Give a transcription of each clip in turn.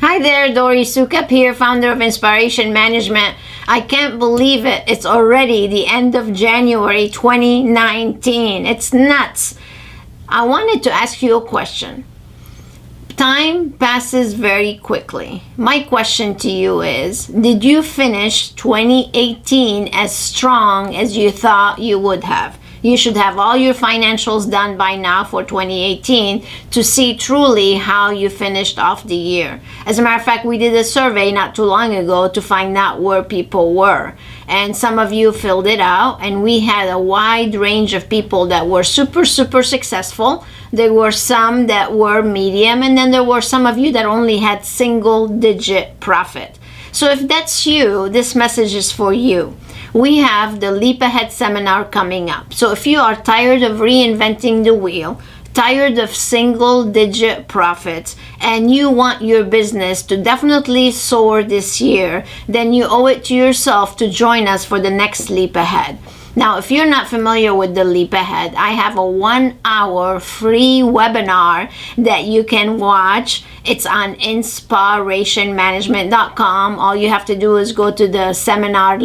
Hi there, Dori Soukup here, founder of InSPAration Management. I can't believe it. It's already the end of January 2019. It's nuts. I wanted to ask you a question. Time passes very quickly. My question to you is, did you finish 2018 as strong as you thought you would have? You should have all your financials done by now for 2018 to see truly how you finished off the year. As a matter of fact, we did a survey not too long ago to find out where people were. And some of you filled it out, and we had a wide range of people that were super successful. There were some that were medium, and then there were some of you that only had single-digit profit. So if that's you, this message is for you. We have the Leap Ahead seminar coming up. So if you are tired of reinventing the wheel, tired of single-digit profits, and you want your business to definitely soar this year, then you owe it to yourself to join us for the next Leap Ahead. Now, if you're not familiar with the Leap Ahead, I have a 1-hour free webinar that you can watch. It's on InSPArationManagement.com. All you have to do is go to the seminar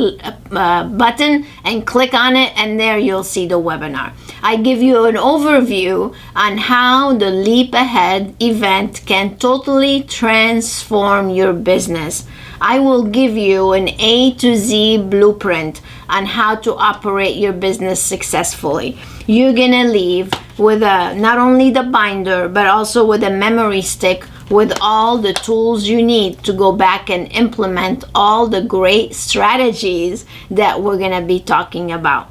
button and click on it, and there you'll see the webinar. I give you an overview on how the Leap Ahead event can totally transform your business. I will give you an A to Z blueprint on how to operate your business successfully. You're gonna leave with not only the binder, but also with a memory stick with all the tools you need to go back and implement all the great strategies that we're gonna be talking about.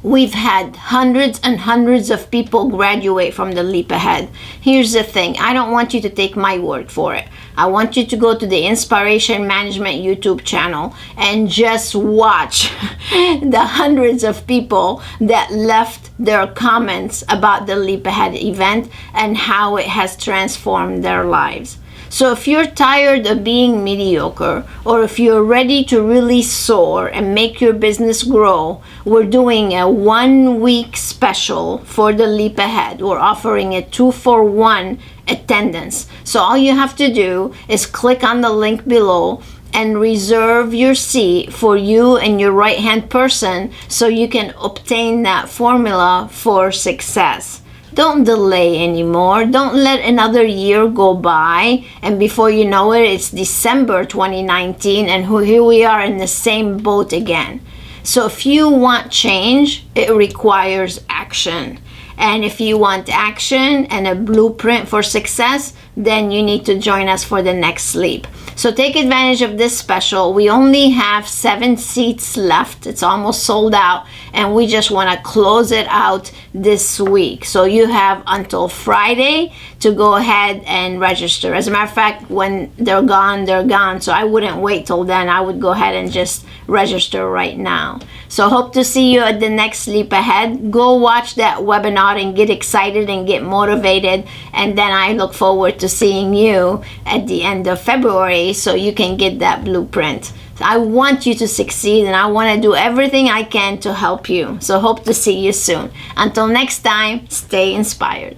We've had hundreds and hundreds of people graduate from the Leap Ahead. Here's the thing, I don't want you to take my word for it. I want you to go to the InSPAration Management YouTube channel and just watch the hundreds of people that left their comments about the Leap Ahead event and how it has transformed their lives. So if you're tired of being mediocre, or if you're ready to really soar and make your business grow, we're doing a 1-week special for the Leap Ahead. We're offering a 2-for-1 attendance. So all you have to do is click on the link below and reserve your seat for you and your right-hand person so you can obtain that formula for success. Don't delay anymore. Don't let another year go by, and before you know it, it's December 2019, and here we are in the same boat again. So if you want change, it requires action. And if you want action and a blueprint for success, then you need to join us for the next Leap. So take advantage of this special. We only have 7 seats left. It's almost sold out, and we just want to close it out this week. So you have until Friday to go ahead and register. As a matter of fact, when they're gone, they're gone. So I wouldn't wait till then. I would go ahead and just register right now. So hope to see you at the next Leap Ahead. Go watch that webinar and get excited and get motivated. And then I look forward to seeing you at the end of February so you can get that blueprint. I want you to succeed, and I want to do everything I can to help you. So hope to see you soon. Until next time, stay inspired.